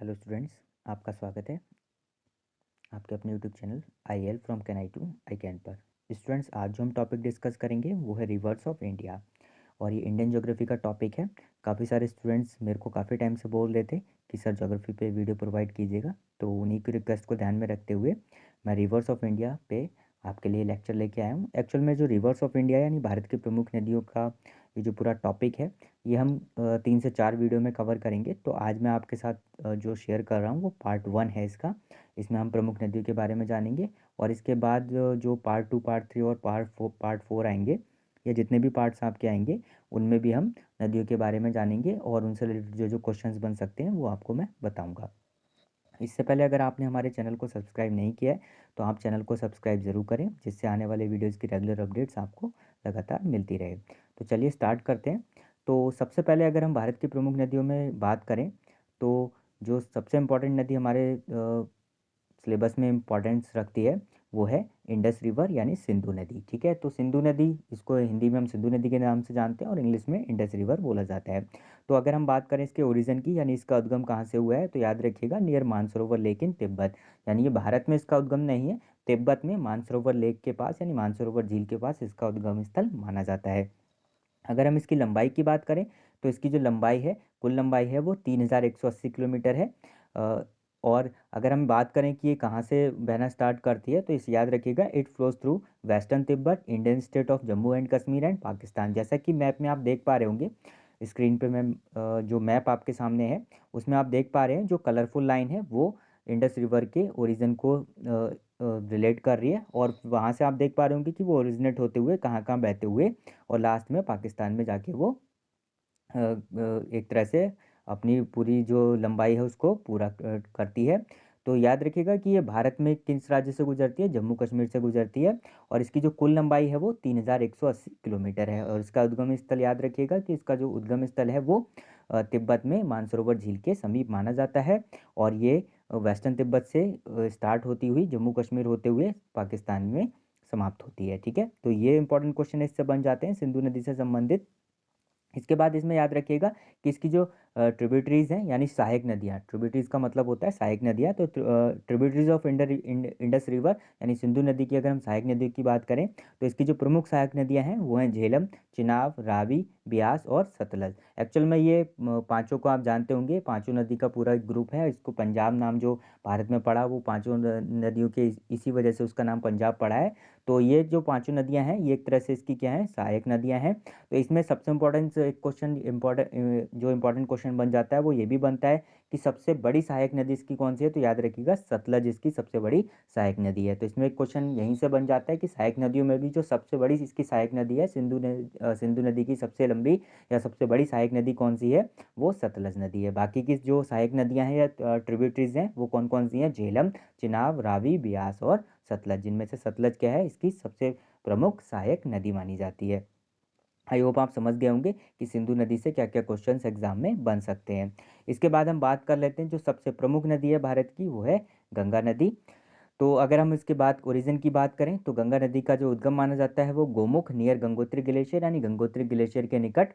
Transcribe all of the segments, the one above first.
Hello students, आपका स्वागत है आपके अपने YouTube channel I L from can I to I can पर। स्टूडेंट्स, आज जो हम टॉपिक डिस्कस करेंगे वो है रिवर्स ऑफ इंडिया और ये इंडियन ज्योग्राफी का टॉपिक है। काफ़ी सारे स्टूडेंट्स मेरे को काफ़ी टाइम से बोल रहे थे कि सर ज्योग्राफी पे वीडियो प्रोवाइड कीजिएगा, तो उन्हीं की रिक्वेस्ट को ध्यान में रखते हुए मैं रिवर्स ऑफ इंडिया पे आपके लिए लेक्चर लेके आया हूँ। एक्चुअल में जो रिवर्स ऑफ इंडिया यानी भारत की प्रमुख नदियों का ये जो पूरा टॉपिक है, ये हम 3 से 4 वीडियो में कवर करेंगे। तो आज मैं आपके साथ जो शेयर कर रहा हूँ वो पार्ट 1 है इसका। इसमें हम प्रमुख नदियों के बारे में जानेंगे और इसके बाद जो पार्ट 2, पार्ट 3 और पार्ट 4 आएंगे, या जितने भी पार्ट्स आपके आएंगे उनमें भी हम नदियों के बारे में जानेंगे और उनसे रिलेटेड जो जो क्वेश्चंस बन सकते हैं वो आपको मैं बताऊंगा। इससे पहले अगर आपने हमारे चैनल को सब्सक्राइब नहीं किया है तो आप चैनल को सब्सक्राइब ज़रूर करें, जिससे आने वाले वीडियोज़ की रेगुलर अपडेट्स आपको लगातार मिलती रहे। तो चलिए स्टार्ट करते हैं। तो सबसे पहले अगर हम भारत की प्रमुख नदियों में बात करें तो जो सबसे इम्पोर्टेंट नदी हमारे सिलेबस में इम्पोर्टेंस रखती है वो है इंडस रिवर यानी सिंधु नदी। ठीक है, तो सिंधु नदी, इसको हिंदी में हम सिंधु नदी के नाम से जानते हैं और इंग्लिश में इंडस रिवर बोला जाता है। तो अगर हम बात करें इसके ओरिजिन की यानी इसका उद्गम कहाँ से हुआ है, तो याद रखिएगा near Mansarovar lake in Tibet. यानी ये भारत में इसका उद्गम नहीं है, तिब्बत में मानसरोवर लेक के पास यानी मानसरोवर झील के पास इसका उद्गम स्थल माना जाता है। अगर हम इसकी लंबाई की बात करें तो इसकी जो लंबाई है, कुल लंबाई है वो 3180 किलोमीटर है। अ, और अगर हम बात करें कि ये कहाँ से बहना स्टार्ट करती है, तो इसे याद रखिएगा, it flows through western Tibet, Indian state of Jammu and Kashmir and Pakistan. जैसा कि मैप में आप देख पा रहे होंगे स्क्रीन पे, मैं जो मैप आपके सामने है उसमें आप देख पा रहे हैं जो कलरफुल लाइन है वो इंडस रिवर के ओरिजिन को रिलेट कर रही है, और वहाँ से आप देख पा रहे होंगे कि वो ओरिजिनेट होते हुए कहाँ कहाँ बहते हुए और लास्ट में पाकिस्तान में जाके वो एक तरह से अपनी पूरी जो लंबाई है उसको पूरा करती है। तो याद रखिएगा कि ये भारत में किस राज्य से गुजरती है, जम्मू कश्मीर से गुजरती है, और इसकी जो कुल लंबाई है वो 3180 किलोमीटर है। और इसका उद्गम स्थल याद रखिएगा कि इसका जो उद्गम स्थल है वो तिब्बत में मानसरोवर झील के समीप माना जाता है, और ये वेस्टर्न तिब्बत से स्टार्ट होती हुई जम्मू कश्मीर होते हुए पाकिस्तान में समाप्त होती है। ठीक है, तो ये इंपॉर्टेंट क्वेश्चन इससे बन जाते हैं सिंधु नदी से संबंधित। इसके बाद इसमें याद रखिएगा कि इसकी जो ट्रिब्यूटरीज हैं यानी सहायक नदियाँ, ट्रिब्यूटरीज का मतलब होता है सहायक नदियाँ, तो ट्रिब्यूटरीज ऑफ इंडस रिवर यानी सिंधु नदी की अगर हम सहायक नदियों की बात करें तो इसकी जो प्रमुख सहायक नदियाँ हैं वो हैं झेलम, चिनाब, रावी, ब्यास और सतलज। एक्चुअल में ये पांचों को आप जानते होंगे, पांचों नदी का पूरा एक ग्रुप है। इसको पंजाब नाम जो भारत में पड़ा वो पांचों नदियों के इसी वजह से उसका नाम पंजाब पड़ा है। तो ये जो पांचों नदियाँ हैं ये एक तरह से इसकी क्या है, सहायक नदियाँ हैं। तो इसमें सबसे इम्पोर्टेंट एक क्वेश्चन जो इम्पोर्टेंट क्वेश्चन बन जाता है वो ये भी बनता है कि सबसे बड़ी सहायक नदी इसकी कौन सी है, तो याद रखिएगा सतलज इसकी सबसे बड़ी सहायक नदी है। तो इसमें एक क्वेश्चन यहीं से बन जाता है कि सहायक नदियों में भी जो सबसे बड़ी इसकी सहायक नदी है, सिंधु नदी की सबसे लंबी या सबसे बड़ी सहायक नदी कौन सी है, वो सतलज नदी है। बाकी की जो सहायक नदियां हैं या ट्रिब्यूटरीज हैं वो कौन कौन सी हैं, झेलम, चिनाब, रावी, ब्यास और सतलज, जिनमें से सतलज क्या है, इसकी सबसे प्रमुख सहायक नदी मानी जाती है। आई होप आप समझ गए होंगे कि सिंधु नदी से क्या क्या क्वेश्चंस एग्जाम में बन सकते हैं। इसके बाद हम बात कर लेते हैं जो सबसे प्रमुख नदी है भारत की, वो है गंगा नदी। तो अगर हम इसके बाद ओरिजिन की बात करें तो गंगा नदी का जो उद्गम माना जाता है वो गोमुख नियर गंगोत्री ग्लेशियर यानी गंगोत्री ग्लेशियर के निकट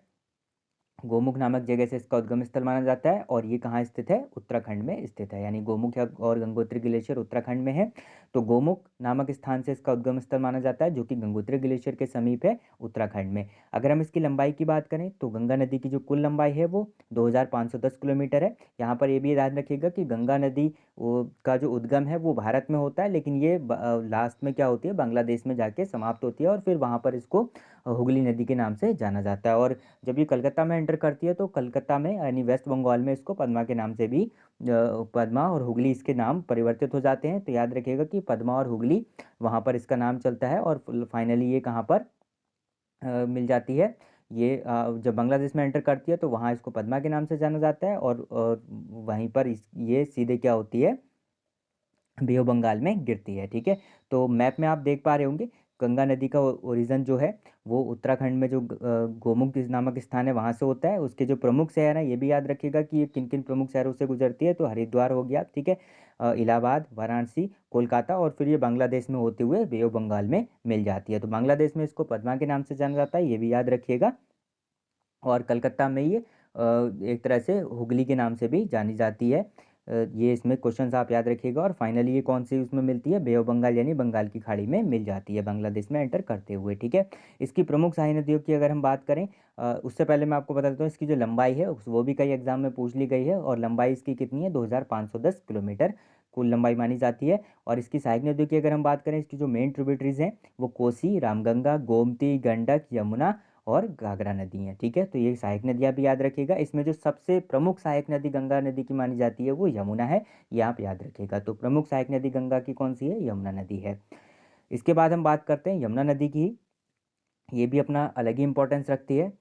गोमुख नामक जगह से इसका उद्गम स्थल माना जाता है, और ये कहाँ स्थित है, उत्तराखंड में स्थित है। यानी गोमुख और गंगोत्री ग्लेशियर उत्तराखंड में है, तो गोमुख नामक स्थान से इसका उद्गम स्थल माना जाता है जो कि गंगोत्री ग्लेशियर के समीप है उत्तराखंड में। अगर हम इसकी लंबाई की बात करें तो गंगा नदी की जो कुल लंबाई है वो 2510 किलोमीटर है। यहाँ पर ये भी याद रखिएगा कि गंगा नदी का जो उद्गम है वो भारत में होता है, लेकिन ये लास्ट में क्या होती है, बांग्लादेश में जाके समाप्त होती है, और फिर वहाँ पर इसको हुगली नदी के नाम से जाना जाता है। और जब ये कलकत्ता में एंटर करती है तो कलकत्ता में यानी वेस्ट बंगाल में इसको पद्मा के नाम से भी पद्मा और हुगली इसके नाम परिवर्तित हो जाते हैं। तो याद रखिएगा कि पद्मा और हुगली वहाँ पर इसका नाम चलता है, और फाइनली ये कहाँ पर मिल जाती है, ये जब बांग्लादेश में एंटर करती है तो वहाँ इसको पद्मा के नाम से जाना जाता है, और वहीं पर ये सीधे क्या होती है, बे ऑफ बंगाल में गिरती है। ठीक है, तो मैप में आप देख पा रहे होंगे गंगा नदी का ओरिजिन जो है वो उत्तराखंड में जो गोमुख नामक स्थान है वहाँ से होता है। उसके जो प्रमुख शहर हैं ये भी याद रखिएगा कि ये किन किन प्रमुख शहरों से गुजरती है, तो हरिद्वार हो गया, ठीक है, इलाहाबाद, वाराणसी, कोलकाता, और फिर ये बांग्लादेश में होते हुए बे ऑफ बंगाल में मिल जाती है। तो बांग्लादेश में इसको पद्मा के नाम से जाना जाता है, ये भी याद रखिएगा, और कलकत्ता में ये एक तरह से हुगली के नाम से भी जानी जाती है। ये इसमें क्वेश्चंस आप याद रखिएगा। और फाइनली ये कौन सी उसमें मिलती है, बे ऑफ बंगाल यानी बंगाल की खाड़ी में मिल जाती है बांग्लादेश में एंटर करते हुए। ठीक है, इसकी प्रमुख सहायक नदियों की अगर हम बात करें, उससे पहले मैं आपको बता देता हूँ इसकी जो लंबाई है वो भी कई एग्जाम में पूछ ली गई है, और लंबाई इसकी कितनी है, 2510 किलोमीटर कुल लंबाई मानी जाती है। और इसकी सहायक नदियों की अगर हम बात करें, इसकी जो मेन ट्रिब्यूटरीज हैं वो कोसी, रामगंगा, गोमती, गंडक, यमुना और घाघरा नदी हैं। ठीक है, तो ये सहायक नदियाँ भी याद रखिएगा। इसमें जो सबसे प्रमुख सहायक नदी गंगा नदी की मानी जाती है वो यमुना है, ये आप याद रखिएगा। तो प्रमुख सहायक नदी गंगा की कौन सी है, यमुना नदी है। इसके बाद हम बात करते हैं यमुना नदी की। ये भी अपना अलग ही इंपॉर्टेंस रखती है।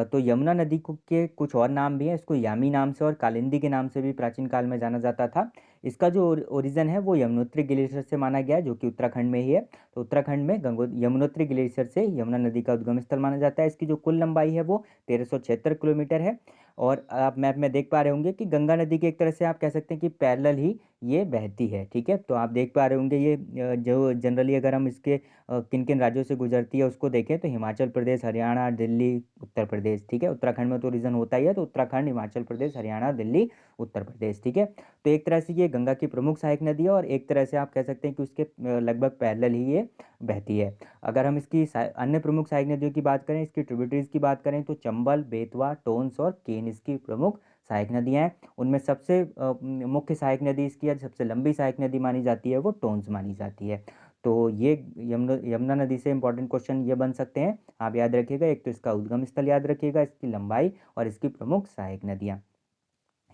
तो यमुना नदी के कुछ और नाम भी हैं। इसको यामी नाम से और कालिंदी के नाम से भी प्राचीन काल में जाना जाता था। इसका जो ओरिजिन है वो यमुनोत्री ग्लेशियर से माना गया है, जो कि उत्तराखंड में ही है। तो उत्तराखंड में यमुनोत्री ग्लेशियर से यमुना नदी का उद्गम स्थल माना जाता है। इसकी जो कुल लंबाई है वो 1376 किलोमीटर है। और आप मैप में देख पा रहे होंगे कि गंगा नदी के एक तरह से आप कह सकते हैं कि पैरेलल ही ये बहती है। ठीक है, तो आप देख पा रहे होंगे ये जो जनरली अगर हम इसके किन किन राज्यों से गुजरती है उसको देखें तो हिमाचल प्रदेश, हरियाणा, दिल्ली, उत्तर प्रदेश। ठीक है, उत्तराखंड में तो रीजन होता ही है, तो उत्तराखंड, हिमाचल प्रदेश, हरियाणा, दिल्ली, उत्तर प्रदेश। ठीक है, तो एक तरह से ये गंगा की प्रमुख सहायक नदी है, और एक तरह से आप कह सकते हैं कि उसके लगभग पैरेलल ही ये बहती है। अगर हम इसकी अन्य प्रमुख सहायक नदियों की बात करें, इसकी ट्रिब्यूटरीज की बात करें, तो चंबल, बेतवा, टोंस और केन इसकी प्रमुख सहायक नदियाँ हैं। उनमें सबसे मुख्य सहायक नदी इसकी या सबसे लंबी सहायक नदी मानी जाती है वो टोंस मानी जाती है। तो ये यमुना नदी से इंपॉर्टेंट क्वेश्चन ये बन सकते हैं, आप याद रखिएगा। एक तो इसका उद्गम स्थल याद रखिएगा, इसकी लंबाई और इसकी प्रमुख सहायक नदियाँ।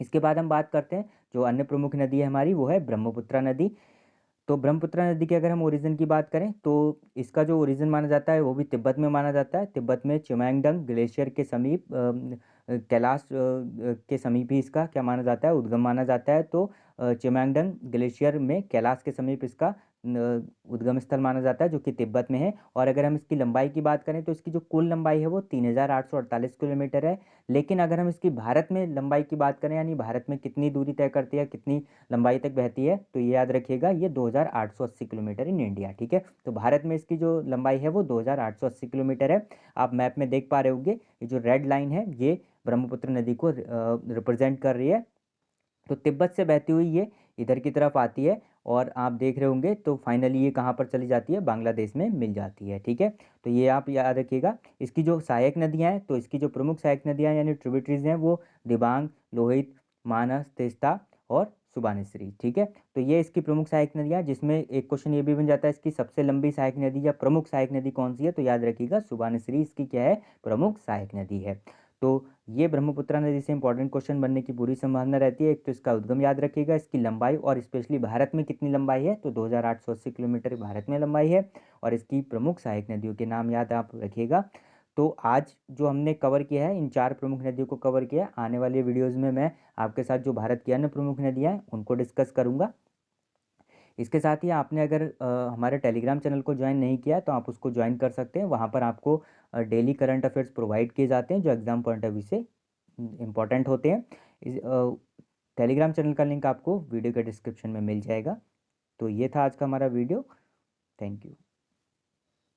इसके बाद हम बात करते हैं जो अन्य प्रमुख नदी है हमारी, वो है ब्रह्मपुत्रा नदी। तो ब्रह्मपुत्रा नदी के अगर हम ओरिजिन की बात करें तो इसका जो ओरिजिन माना जाता है वो भी तिब्बत में माना जाता है। तिब्बत में चिमांगडंग ग्लेशियर के समीप कैलाश के समीप ही इसका क्या माना जाता है, उद्गम माना जाता है। तो चिमांगडंग ग्लेशियर में कैलाश के समीप इसका उद्गम स्थल माना जाता है, जो कि तिब्बत में है। और अगर हम इसकी लंबाई की बात करें तो इसकी जो कुल लंबाई है वो 3848 किलोमीटर है। लेकिन अगर हम इसकी भारत में लंबाई की बात करें, यानी भारत में कितनी दूरी तय करती है, कितनी लंबाई तक बहती है, तो ये याद रखिएगा, ये 2880 किलोमीटर इन इंडिया। ठीक है, तो भारत में इसकी जो लंबाई है वो 2880 किलोमीटर है। आप मैप में देख पा रहे होंगे, ये जो रेड लाइन है ये ब्रह्मपुत्र नदी को रिप्रेजेंट कर रही है। तो तिब्बत से बहती हुई ये इधर की तरफ आती है, और आप देख रहे होंगे तो फाइनली ये कहाँ पर चली जाती है, बांग्लादेश में मिल जाती है। ठीक है, तो ये आप याद रखिएगा। इसकी जो सहायक नदियाँ हैं, तो इसकी जो प्रमुख सहायक नदियाँ यानी ट्रिब्यूटरीज हैं वो दिबांग, लोहित, मानस, तेस्ता और सुबानश्री। ठीक है, तो ये इसकी प्रमुख सहायक नदियाँ, जिसमें एक क्वेश्चन ये भी बन जाता है इसकी सबसे लंबी सहायक नदी या प्रमुख सहायक नदी कौन सी है, तो याद रखिएगा सुबानश्री इसकी क्या है, प्रमुख सहायक नदी है। तो ये ब्रह्मपुत्रा नदी से इंपॉर्टेंट क्वेश्चन बनने की पूरी संभावना रहती है। एक तो इसका उद्गम याद रखिएगा, इसकी लंबाई और स्पेशली भारत में कितनी लंबाई है, तो 2880 किलोमीटर भारत में लंबाई है। और इसकी प्रमुख सहायक नदियों के नाम याद आप रखिएगा। तो आज जो हमने कवर किया है, इन 4 प्रमुख नदियों को कवर किया है। आने वाले वीडियोज़ में मैं आपके साथ जो भारत की अन्य प्रमुख नदियाँ हैं उनको डिस्कस करूँगा। इसके साथ ही आपने अगर हमारे टेलीग्राम चैनल को ज्वाइन नहीं किया तो आप उसको ज्वाइन कर सकते हैं। वहाँ पर आपको डेली करंट अफेयर्स प्रोवाइड किए जाते हैं जो एग्ज़ाम पॉइंट ऑफ व्यू से इम्पॉर्टेंट होते हैं। इस टेलीग्राम चैनल का लिंक आपको वीडियो के डिस्क्रिप्शन में मिल जाएगा। तो ये था आज का हमारा वीडियो। Thank you.